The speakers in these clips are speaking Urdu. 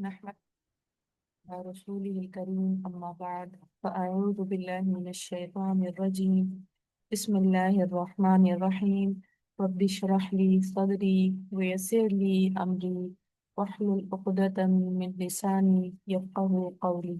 نحمد رسوله الكريم أما بعد فأعوذ بالله من الشيطان الرجيم بسم الله الرحمن الرحيم رب اشرح لي صدري ويسر لي أمري واحلل عقدة من لساني يفقه قولي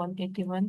181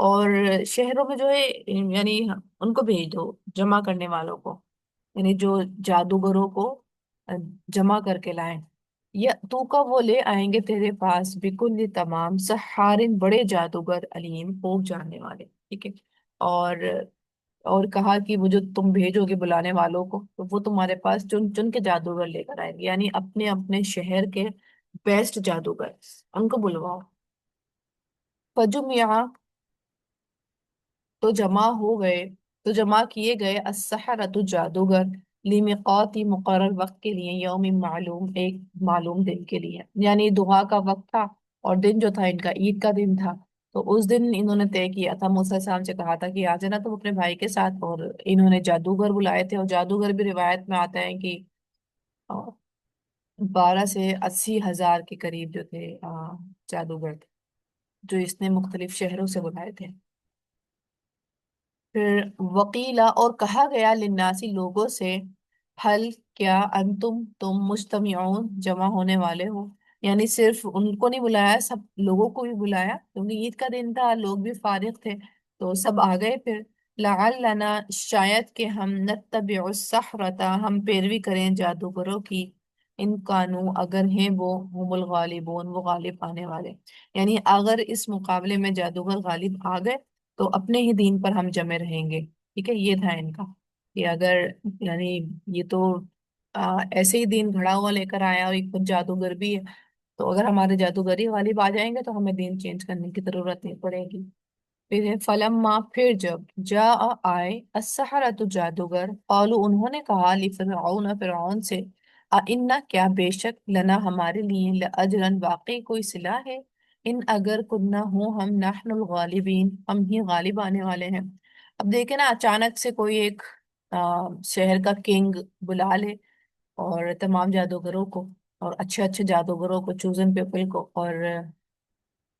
اور شہروں میں جو ہے یعنی ان کو بھیج دو، جمع کرنے والوں کو، یعنی جو جادوگروں کو اہ، جمع کر کے لائیں، یا تو کا وہ لے آئیں گے تیرے پاس بالکل یہ تمام سحارن بڑے جادوگر علیم خوب جاننے والے، ٹھیک ہے۔ اور اور کہا کہ وہ جو تم بھیجو گے بلانے والوں کو تو وہ تمہارے پاس چن چن کے جادوگر لے کر آئیں گے، یعنی اپنے اپنے شہر کے بیسٹ جادوگر ان کو بلواؤ۔ فجمع تو جمع ہو گئے، تو جمع کیے گئے السحرۃ جادوگر لمیقات مقرر وقت کے لیے، یوم معلوم ایک معلوم دن کے لیے، یعنی دعا کا وقت تھا اور دن جو تھا ان کا عید کا دن تھا، تو اس دن انہوں نے طے کیا تھا، موسیٰ علیہ السلام سے کہا تھا کہ آ جانا تم اپنے بھائی کے ساتھ، اور انہوں نے جادوگر بلائے تھے، اور جادوگر بھی روایت میں آتا ہے کہ 12 سے 80 ہزار کے قریب جو تھے جادوگر تھے، جو اس نے مختلف شہروں سے بلائے تھے۔ پھر وکیلا اور کہا گیا للناسی لوگوں سے، حل کیا انتم تم مجتمعون جمع ہونے والے ہو، یعنی صرف ان کو نہیں بلایا، سب لوگوں کو بھی بلایا کیونکہ عید کا دن تھا، لوگ بھی فارغ تھے تو سب آ گئے۔ پھر لعلنا شاید کہ ہم نتبع السحرۃ ہم پیروی کریں جادوگروں کی، ان کانو اگر ہیں وہ هم الغالبون وہ غالب آنے والے، یعنی اگر اس مقابلے میں جادوگر غالب آ گئے تو اپنے ہی دین پر ہم جمے رہیں گے، ٹھیک ہے۔ یہ تھا ان کا کہ اگر یعنی یہ تو ایسے ہی دین گھڑا ہوا لے کر آیا اور ایک خود جادوگر بھی ہے، تو اگر ہمارے جادوگری غالب آ جائیں گے تو ہمیں دین چینج کرنے کی ضرورت نہیں پڑے گی۔ پھر فلما پھر جب جا آئے السحرۃ جادوگر، قالوا انہوں نے کہا لفرعون فرعون سے، انا کیا بے شک لنا ہمارے لیے لاجرن واقعی کوئی صلہ ہے، ان اگر کننا ہوں ہم نحن الغالبین ہم ہی غالب آنے والے ہیں۔ اب دیکھیں نا، اچانک سے کوئی ایک شہر کا کنگ بلا لے اور تمام جادوگروں کو، اور اچھے اچھے جادوگروں کو، چوزن پیپل کو، اور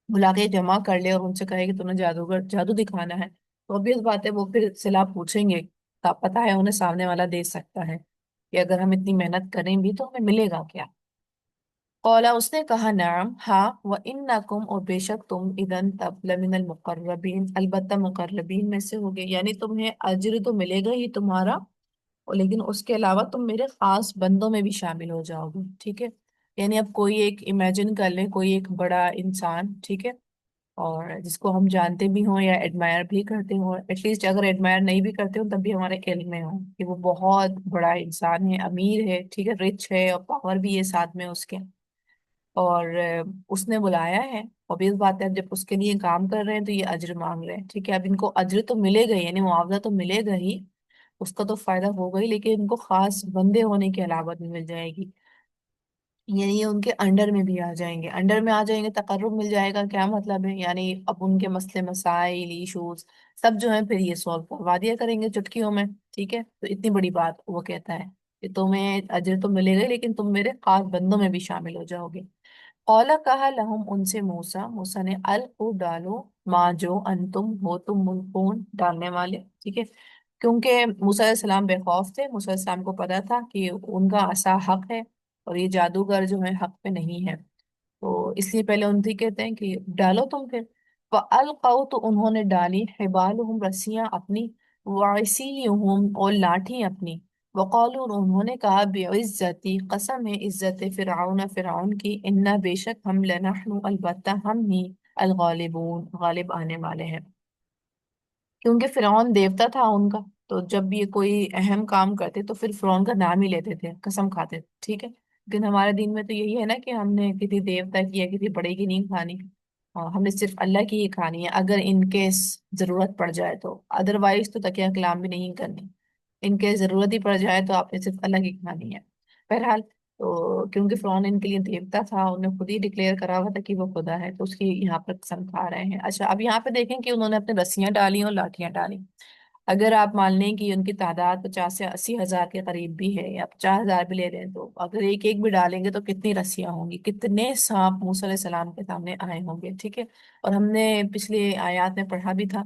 بلا کے جمع کر لے اور ان سے کہے کہ تمہیں جادوگر جادو دکھانا ہے، تو obvious بات ہے وہ پھر صلاح پوچھیں گے، پتہ ہے انہیں سامنے والا دے سکتا ہے کہ اگر ہم اتنی محنت کریں بھی تو ہمیں ملے گا کیا۔ قولا اس نے کہا نعم ہاں، وَإِنَّكُمْ اور بے شک تم اذن تب لمن المقربین البتہ مقربین میں سے ہوگے، یعنی تمہیں اجر تو ملے گا ہی تمہارا، اور لیکن اس کے علاوہ تم میرے خاص بندوں میں بھی شامل ہو جاؤ گے، ٹھیک ہے۔ یعنی اب کوئی ایک امیجن کر لیں، کوئی ایک بڑا انسان، ٹھیک ہے، اور جس کو ہم جانتے بھی ہوں یا ایڈمائر بھی کرتے ہوں، ایٹ لیسٹ اگر ایڈمائر نہیں بھی کرتے ہوں تب بھی ہمارے علم میں ہوں کہ وہ بہت بڑا انسان ہے، امیر ہے، ٹھیک ہے، رچ ہے، اور پاور بھی ہے ساتھ میں اس کے، اور اس نے بلایا ہے، اور بھی اس بات ہے اب جب اس کے لیے کام کر رہے ہیں تو یہ اجر مانگ رہے ہیں، ٹھیک ہے۔ اب ان کو اجر تو ملے گا ہی، یعنی معاوضہ تو ملے گا ہی، اس کا تو فائدہ ہوگا ہی، لیکن ان کو خاص بندے ہونے کی علامت بھی مل جائے گی، یعنی یہ ان کے انڈر میں بھی آ جائیں گے، انڈر میں آ جائیں گے، تقرب مل جائے گا، کیا مطلب ہے، یعنی اب ان کے مسئلے مسائل ایشوز سب جو ہیں پھر یہ سولو کروا دیا کریں گے چٹکیوں میں، ٹھیک ہے۔ تو اتنی بڑی بات وہ کہتا ہے کہ تمہیں اجر تو ملے گا لیکن تم میرے خاص بندوں میں بھی شامل ہو جاؤ گے۔ اولا کہا لہم ان سے موسیٰ، موسیٰ نے القوا ڈالو، ماں جو انتم ہو تم ملقون ڈالنے والے، ٹھیک ہے، کیونکہ موسیٰ علیہ السلام بے خوف تھے، موسیٰ علیہ السلام کو پتا تھا کہ ان کا عصا حق ہے اور یہ جادوگر جو ہے حق پہ نہیں ہے، تو اس لیے پہلے ان سے کہتے ہیں کہ ڈالو تم پھر۔ فَأَلْقَوْا تو انہوں نے ڈالی، حبالہم رسیاں اپنی، وعصیہم اور لاٹھی اپنی، وقالوا اور انہوں نے کہا بعزتی قسم ہے عزت فرعون فرعون کی، انا بے شک ہم لنحن البتہ ہم ہی الغالبون غالب آنے والے ہیں، کیونکہ فرعون دیوتا تھا ان کا، تو جب بھی یہ کوئی اہم کام کرتے تو پھر فرعون کا نام ہی لیتے تھے، قسم کھاتے تھے، ٹھیک ہے۔ لیکن ہمارے دین میں تو یہی ہے نا کہ ہم نے کسی دیوتا کی یا کسی بڑے کی نہیں کھانی، اور ہم نے صرف اللہ کی ہی کھانی ہے، اگر ان کیس ضرورت پڑ جائے تو، ادروائز تو تکیہ کلام بھی نہیں کرنی، ان کے ضرورت ہی پڑ جائے تو آپ نے صرف اللہ کی کھانی ہے۔ بہرحال تو کیونکہ فرعون ان کے لیے دیوتا تھا، انہوں نے خود ہی ڈکلیئر کرا ہوا تھا کہ وہ خدا ہے، تو اس کی یہاں پر قسم کھا رہے ہیں۔ اچھا اب یہاں پہ دیکھیں کہ انہوں نے اپنے رسیاں ڈالی اور لاٹیاں ڈالی، اگر آپ مان لیں کہ ان کی تعداد 50 سے 80 ہزار کے قریب بھی ہے، یا 50 ہزار بھی لے لیں، تو اگر ایک ایک بھی ڈالیں گے تو کتنی رسیاں ہوں گی، کتنے سانپ موسیٰ علیہ السلام کے سامنے آئے ہوں گے، ٹھیک ہے۔ اور ہم نے پچھلی آیات میں پڑھا بھی تھا،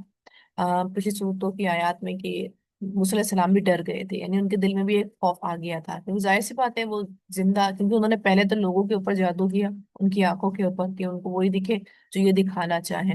پچھلی صورتوں کی آیات میں، کہ موسیٰ علیہ السلام بھی ڈر گئے تھے، یعنی ان کے دل میں بھی ایک خوف آ گیا تھا، کیونکہ ظاہر سی بات ہے وہ زندہ، کیونکہ انہوں نے پہلے تو لوگوں کے اوپر جادو کیا، ان کی آنکھوں کے اوپر، کہ ان کو وہی دکھے جو یہ دکھانا چاہیں،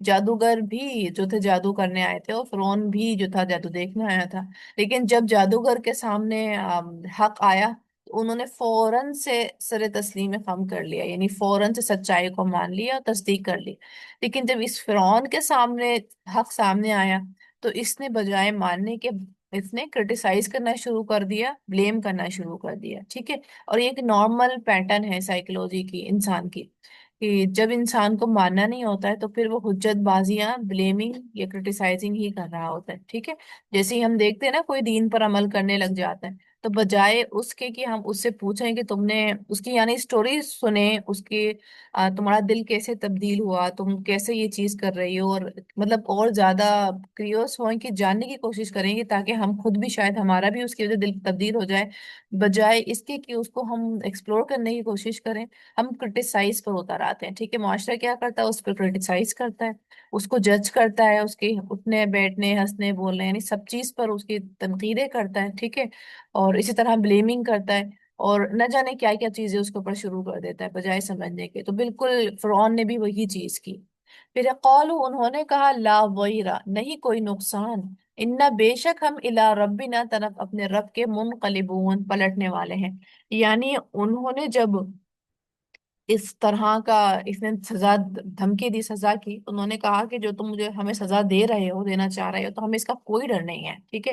جادوگر بھی جو تھے جادو کرنے آئے تھے، اور فرعون بھی جو تھا جادو دیکھنے آیا تھا، لیکن جب جادوگر کے سامنے حق آیا تو انہوں نے فوراً سے سر تسلیم خم کر لیا، یعنی فوراً سے سچائی کو مان لیا اور تصدیق کر لی۔ لیکن جب اس فرعون کے سامنے حق سامنے آیا تو اس نے بجائے ماننے کے اس نے کرٹیسائز کرنا شروع کر دیا، بلیم کرنا شروع کر دیا، ٹھیک ہے۔ اور یہ ایک نارمل پیٹرن ہے سائیکولوجی کی، انسان کی، کہ جب انسان کو ماننا نہیں ہوتا ہے تو پھر وہ حجت بازیاں، بلیمنگ یا کرٹیسائزنگ ہی کر رہا ہوتا ہے، ٹھیک ہے۔ جیسے ہی ہم دیکھتے ہیں نا کوئی دین پر عمل کرنے لگ جاتا ہے، تو بجائے اس کے کہ ہم اس سے پوچھیں کہ تم نے اس کی یعنی سٹوری سنیں اس کی، تمہارا دل کیسے تبدیل ہوا، تم کیسے یہ چیز کر رہی ہو، اور مطلب اور زیادہ کریوس ہوئیں کہ جاننے کی کوشش کریں گے تاکہ ہم خود بھی شاید ہمارا بھی اس کی وجہ سے دل تبدیل ہو جائے، بجائے اس کے کہ اس کو ہم ایکسپلور کرنے کی کوشش کریں، ہم کرٹیسائز پر اتر آتے ہیں، ٹھیک ہے۔ معاشرہ کیا کرتا ہے؟ اس پر کرٹیسائز کرتا ہے، اس کو جج کرتا ہے، اس کے اٹھنے بیٹھنے ہنسنے بولنے یعنی سب چیز پر اس کی تنقیدیں کرتا ہے، ٹھیک ہے۔ اور اسی طرح بلیمنگ کرتا ہے، اور نہ جانے کیا کیا چیزیں اس کے اوپر شروع کر دیتا ہے بجائے سمجھنے کے۔ تو بالکل فرعون نے بھی وہی چیز کی۔ پھر قالوا انہوں نے کہا لا ضیرہ نہیں کوئی نقصان، انا بے شک ہم الی ربنا طرف اپنے رب کے منقلبون پلٹنے والے ہیں۔ یعنی انہوں نے جب اس طرح کا اس نے سزا دھمکی دی، سزا کی، انہوں نے کہا کہ جو تم مجھے ہمیں سزا دے رہے ہو، دینا چاہ رہے ہو، تو ہمیں اس کا کوئی ڈر نہیں ہے، ٹھیک ہے۔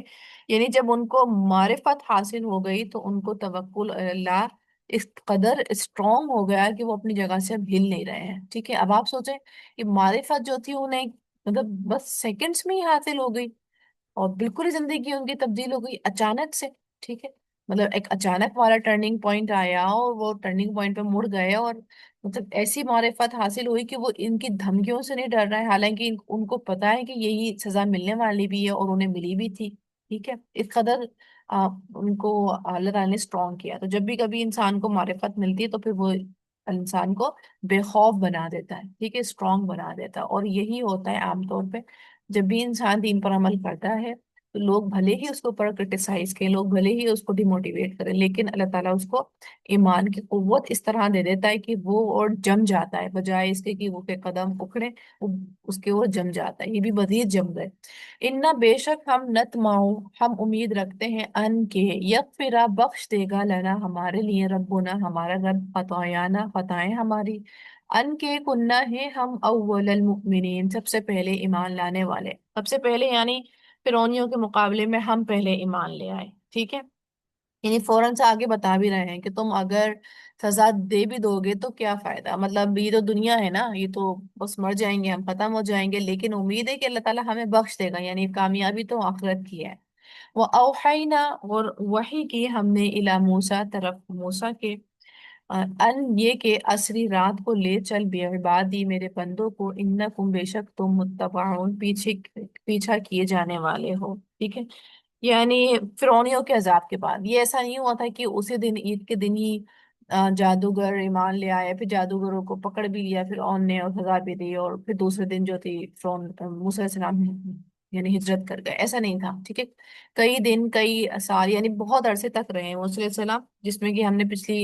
یعنی جب ان کو معرفت حاصل ہو گئی تو ان کو توکل اللہ اس قدر اسٹرانگ ہو گیا کہ وہ اپنی جگہ سے اب ہل نہیں رہے ہیں، ٹھیک ہے۔ اب آپ سوچیں کہ معرفت جو تھی انہیں مطلب بس سیکنڈز میں ہی حاصل ہو گئی، اور بالکل ہی زندگی ان کی تبدیل ہو گئی اچانک سے، ٹھیک ہے۔ مطلب ایک اچانک والا ٹرننگ پوائنٹ آیا اور وہ ٹرننگ پوائنٹ پہ مڑ گئے، اور مطلب ایسی معرفت حاصل ہوئی کہ وہ ان کی دھمکیوں سے نہیں ڈر رہا ہے، حالانکہ ان کو پتا ہے کہ یہی سزا ملنے والی بھی ہے اور انہیں ملی بھی تھی، ٹھیک ہے۔ اس قدر ان کو اللہ تعالیٰ نے اسٹرانگ کیا۔ تو جب بھی کبھی انسان کو معرفت ملتی ہے تو پھر وہ انسان کو بے خوف بنا دیتا ہے، ٹھیک ہے، اسٹرانگ بنا دیتا ہے، اور یہی ہوتا ہے عام طور پہ جب بھی انسان دین پر عمل کرتا ہے تو لوگ بھلے ہی اس کو اوپر کرٹیسائز کریں، لوگ بھلے ہی اس کو ڈیموٹیویٹ کریں، لیکن اللہ تعالیٰ اس کو ایمان کی قوت اس طرح دے دیتا ہے کہ وہ اور جم جاتا ہے، بجائے اس کے کہ وہ کے قدم اکھڑے، وہ اس کے وہ جم جاتا ہے، یہ بھی مزید جم گئے۔ انا بے شک ہم نتماؤ ہم امید رکھتے ہیں ان کے یغفرا بخش دے گا لنا ہمارے لیے ربنا ہمارا رب خطایانا خطائیں ہماری، ان کے کنہ ہے ہم اول المؤمنین سب سے پہلے ایمان لانے والے، سب سے پہلے یعنی فرعونیوں کے مقابلے میں ہم پہلے ایمان لے آئے، ٹھیک ہے۔ یعنی فوراً سے آگے بتا بھی رہے ہیں کہ تم اگر سزا دے بھی دو گے تو کیا فائدہ، مطلب یہ تو دنیا ہے نا، یہ تو بس مر جائیں گے ہم، ختم ہو جائیں گے، لیکن امید ہے کہ اللہ تعالیٰ ہمیں بخش دے گا، یعنی کامیابی تو آخرت کی ہے۔ وہ اوحینا اور وحی کی ہم نے الی موسیٰ طرف موسیٰ کے، ان یہ کہ اسری رات کو لے چل بے عبادی میرے بندوں کو، انکم بے شک تم متبعون پیچھا کیے جانے والے ہو، ٹھیک ہے۔ یعنی فرعونیوں کے عذاب کے بعد یہ ایسا نہیں ہوا تھا کہ اسی دن عید کے دن ہی جادوگر ایمان لے آئے، پھر جادوگروں کو پکڑ بھی لیا فرعون نے اور سزا بھی دی، اور پھر دوسرے دن جو تھی فرعون موسیٰ علیہ السلام یعنی ہجرت کر گئے، ایسا نہیں تھا، ٹھیک ہے۔ کئی دن کئی سال یعنی بہت عرصے تک رہے ہیں موسیٰ علیہ السلام، جس میں کہ ہم نے پچھلی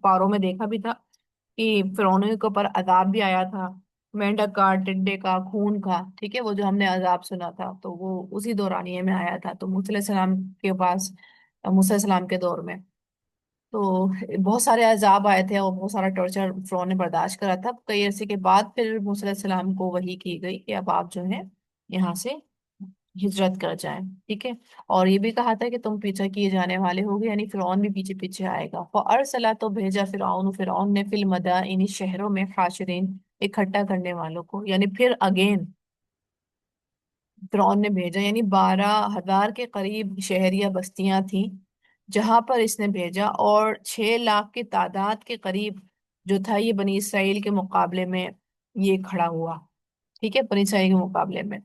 پاروں میں دیکھا بھی تھا کہ فرعونیوں کے اوپر عذاب بھی آیا تھا، مینڈک کا، ٹڈے کا، خون کا، ٹھیک ہے، وہ جو ہم نے عذاب سنا تھا تو وہ اسی دورانیے میں آیا تھا، تو موسیٰ علیہ السلام کے پاس، موسیٰ علیہ السلام کے دور میں تو بہت سارے عذاب آئے تھے اور بہت سارا ٹارچر فرعون نے برداشت کرا تھا۔ کئی عرصے کے بعد پھر موسیٰ علیہ السلام کو وحی کی گئی کہ اب آپ جو ہے یہاں سے ہجرت کر جائیں، ٹھیک ہے۔ اور یہ بھی کہا تھا کہ تم پیچھا کیے جانے والے ہوگے، یعنی فرعون بھی پیچھے پیچھے آئے گا۔ فارسلا تو بھیجا فرعون نے فی المدائن شہروں میں حاشرین اکٹھا کرنے والوں کو، یعنی پھر اگین فرعون نے بھیجا، یعنی 12,000 کے قریب شہر یا بستیاں تھیں جہاں پر اس نے بھیجا، اور 6 لاکھ کی تعداد کے قریب جو تھا یہ بنی اسرائیل کے مقابلے میں یہ کھڑا ہوا، ٹھیک ہے، بنی اسرائیل کے مقابلے میں،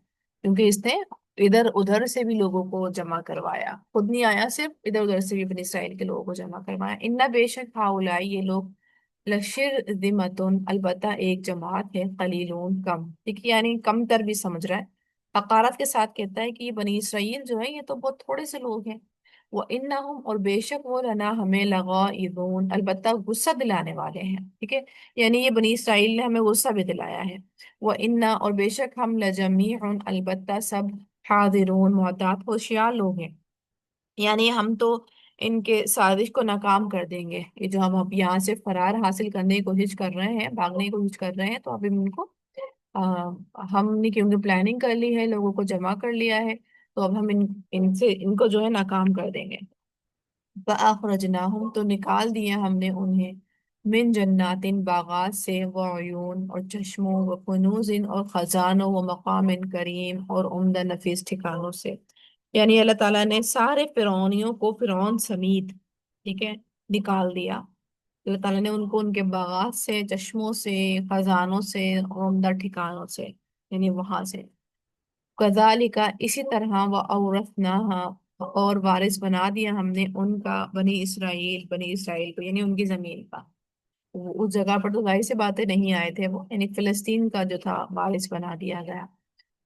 کیونکہ اس نے ادھر ادھر سے بھی لوگوں کو جمع کروایا، خود نہیں آیا، صرف ادھر ادھر سے بھی بنی اسرائیل کے لوگوں کو جمع کروایا۔ ان بے شک ہاؤلائی یہ لوگ لشر ذمتن البتہ ایک جماعت ہے، قلیلون کم، ٹھیک ہے، یعنی کم تر بھی سمجھ رہا ہے، حقارت کے ساتھ کہتا ہے کہ یہ بنی اسرائیل جو ہے یہ تو بہت تھوڑے سے لوگ ہیں، وَإِنَّهُمْ اور بے شک وہ لنا ہمیں لغائظون البتہ غصہ دلانے والے ہیں، ٹھیک ہے، یعنی یہ بنی اسرائیل نے ہمیں غصہ بھی دلایا ہے۔ وَإِنَّا اور بے شک ہم لجمیع البتہ سب حاضرون محتاط ہوشیار لوگ ہیں، یعنی ہم تو ان کے سازش کو ناکام کر دیں گے۔ یہ جو ہم اب یہاں سے فرار حاصل کرنے کی کوشش کر رہے ہیں، بھاگنے کی کوشش کر رہے ہیں، تو اب ان کو ہم نے کیونکہ پلاننگ کر لی ہے، لوگوں کو جمع کر لیا ہے، تو اب ہم ان کو جو ہے ناکام کر دیں گے۔ فَأَخْرَجْنَاهُمْ تو نکال دیا ہم نے انہیں من جنات باغات سے، وعیون اور چشموں، وکنوز اور خزانوں، ومقام کریم اور عمدہ نفیس ٹھکانوں سے، یعنی اللہ تعالیٰ نے سارے فرعونیوں کو فرعون سمیت، ٹھیک ہے، نکال دیا۔ اللہ تعالیٰ نے ان کو ان کے باغات سے، چشموں سے، خزانوں سے اور عمدہ ٹھکانوں سے، یعنی وہاں سے، کذالک اسی طرح، وَأَوْرَثْنَاهَا اور وارث بنا دیا ہم نے ان کا بنی اسرائیل کو، یعنی ان کی زمین کا۔ اس جگہ پر تو ظاہر سی باتیں نہیں آئے تھے وہ، یعنی فلسطین کا جو تھا وارث بنا دیا گیا۔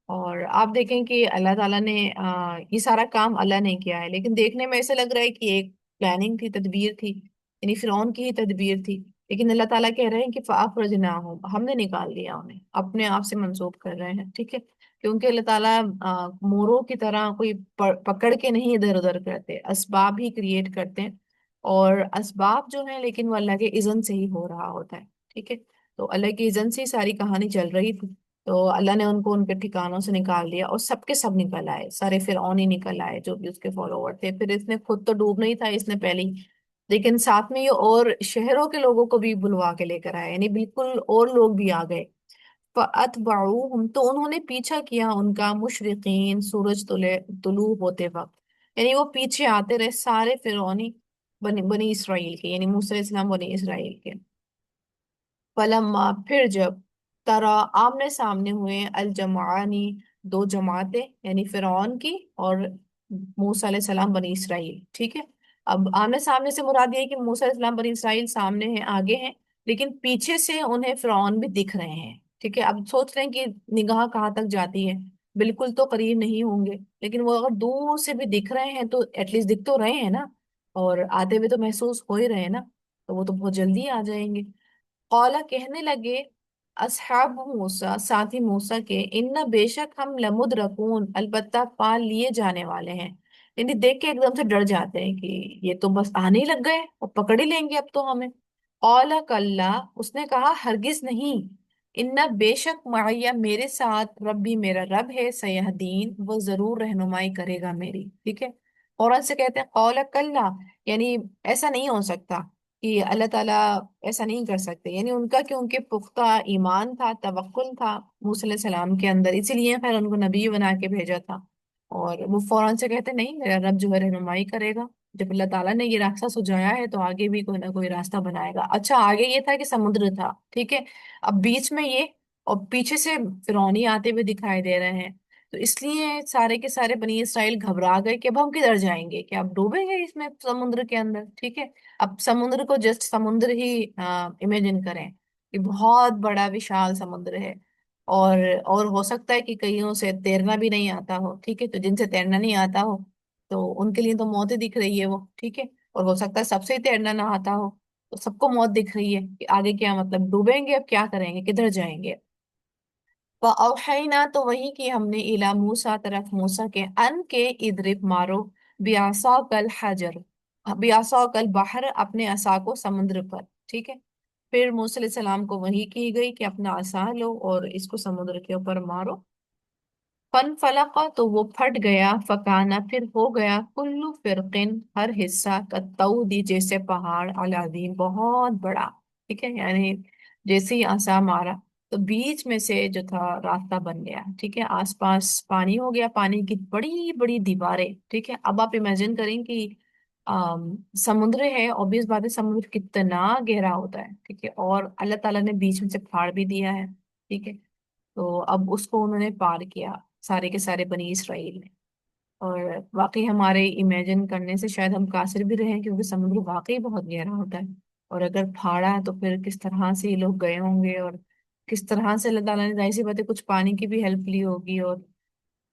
اور آپ دیکھیں کہ اللہ تعالیٰ نے یہ سارا کام اللہ نے کیا ہے، لیکن دیکھنے میں ایسے لگ رہا ہے کہ ایک پلاننگ تھی، تدبیر تھی، یعنی فرعون کی ہی تدبیر تھی، لیکن اللہ تعالیٰ کہہ رہے ہیں کہ فَأَخْرَجْنَاهُمْ ہم نے نکال دیا انہیں، اپنے آپ سے منسوب کر رہے ہیں، ٹھیک ہے، کیونکہ اللہ تعالیٰ موروں کی طرح کوئی پکڑ کے نہیں ادھر ادھر کرتے، اسباب ہی کریٹ کرتے ہیں، اور اسباب جو ہیں لیکن وہ اللہ کے اذن سے ہی ہو رہا ہوتا ہے، ٹھیک ہے، تو اللہ کی اذن سے ہی ساری کہانی چل رہی تھی، تو اللہ نے ان کو ان کے ٹھکانوں سے نکال دیا، اور سب کے سب نکل آئے، سارے فرعون ہی نکل آئے جو بھی اس کے فالوور تھے، پھر اس نے خود تو ڈوب نہیں تھا اس نے پہلے ہی، لیکن ساتھ میں یہ اور شہروں کے لوگوں کو بھی بلوا کے لے کر آئے، یعنی بالکل اور لوگ بھی آ گئے۔ فَأَتْبَعُوهُمْ تو انہوں نے پیچھا کیا ان کا، مشرقین سورج طلوع ہوتے وقت، یعنی وہ پیچھے آتے رہے سارے فرعونی بنی اسرائیل کے، یعنی موسیٰ علیہ السلام بنی اسرائیل کے۔ فلما پھر جب ترا آمنے سامنے ہوئے الجمعانی دو جماعتیں، یعنی فرعون کی اور موسیٰ علیہ السلام بنی اسرائیل، ٹھیک ہے، اب آمنے سامنے سے مراد یہ ہے کہ موسیٰ علیہ السلام بنی اسرائیل سامنے ہیں، آگے ہیں، لیکن پیچھے سے انہیں فرعون بھی دکھ رہے ہیں، ٹھیک ہے، اب سوچ رہے ہیں کہ نگاہ کہاں تک جاتی ہے، بالکل تو قریب نہیں ہوں گے، لیکن وہ اگر دور سے بھی دکھ رہے ہیں تو ایٹ لیسٹ دکھ تو رہے ہیں نا، اور آتے ہوئے تو محسوس ہو ہی رہے ہیں نا، تو وہ تو بہت جلدی آ جائیں گے۔ قولا کہنے لگے اصحاب موسیٰ ساتھی موسیٰ کے، ان بے شک ہم لمدرکون البتہ پا لیے جانے والے ہیں، یعنی دیکھ کے ایک دم سے ڈر جاتے ہیں کہ یہ تو بس آنے ہی لگ گئے اور پکڑ ہی لیں گے اب تو ہمیں۔ قولا کلا اس نے کہا ہرگز نہیں، ان بے شک معیہ میرے ساتھ ربی میرا رب ہے، سیہدین وہ ضرور رہنمائی کرے گا میری، ٹھیک ہے، قرآن سے کہتے ہیں قولا کلا، یعنی ایسا نہیں ہو سکتا کہ اللہ تعالیٰ ایسا نہیں کر سکتے، یعنی ان کا کیونکہ پختہ ایمان تھا، توکل تھا موسیٰ علیہ السلام کے اندر، اسی لیے پھر ان کو نبی بنا کے بھیجا تھا، اور وہ فوراً سے کہتے نہیں میرا رب جو ہے رہنمائی کرے گا، جب اللہ تعالیٰ نے یہ راستہ سجایا ہے تو آگے بھی کوئی نہ کوئی راستہ بنائے گا۔ اچھا آگے یہ تھا کہ سمندر تھا، ٹھیک ہے، اب بیچ میں یہ، اور پیچھے سے فرعونی آتے ہوئے دکھائی دے رہے ہیں، تو اس لیے سارے کے سارے بنی اسرائیل گھبرا گئے کہ اب ہم کدھر جائیں گے، کہ اب ڈوبیں گے اس میں سمندر کے اندر، ٹھیک ہے، اب سمندر کو جسٹ سمندر ہی امیجن کریں کہ بہت بڑا وشال سمندر ہے، اور ہو سکتا ہے کہ کئیوں سے تیرنا بھی نہیں آتا ہو، ٹھیک ہے، تو جن سے تیرنا نہیں آتا ہو تو ان کے لیے تو موت ہی دکھ رہی ہے وہ، ٹھیک ہے، اور ہو سکتا ہے سب سے ہی تیرنا نہ آتا ہو تو سب کو موت دکھ رہی ہے کہ آگے کیا، مطلب ڈوبیں گے، اب کیا کریں گے، کدھر جائیں گے۔ فَأَوْحَيْنَا تو وہی کی ہم نے اِلیٰ موسیٰ طرف موسیٰ کے، ان کے اضرب مارو بِعَصَاكَ الْحَجَرَ بِعَصَاكَ الْبَحْرَ اپنے عصا کو سمندر پر، ٹھیک ہے، پھر موسیٰ علیہ السلام کو وحی کی گئی کہ اپنا عصا لو اور اس کو سمندر کے اوپر مارو، فن فلقا تو وہ پھٹ گیا، فکانا پھر ہو گیا، کلو فرقن ہر حصہ کتعودی جیسے پہاڑ، العظیم بہت بڑا، ٹھیک ہے، یعنی جیسے ہی عصا مارا تو بیچ میں سے جو تھا راستہ بن گیا، ٹھیک ہے، آس پاس پانی ہو گیا، پانی کی بڑی بڑی دیواریں، ٹھیک ہے، اب آپ امیجن کریں کہ سمندر ہے، obvious بات ہے سمندر کتنا گہرا ہوتا ہے، ٹھیک ہے، اور اللہ تعالیٰ نے بیچ میں سے پھاڑ بھی دیا ہے، ٹھیک ہے، تو اب اس کو انہوں نے پار کیا سارے کے سارے بنی اسرائیل نے، اور واقعی ہمارے امیجن کرنے سے شاید ہم قاصر بھی رہیں کیونکہ سمندر واقعی بہت گہرا ہوتا ہے، اور اگر پھاڑا ہے تو پھر کس طرح سے یہ لوگ گئے ہوں گے، اور کس طرح سے اللہ تعالیٰ نے ظاہر سی بات ہے کچھ پانی کی بھی ہیلپ لی ہوگی، اور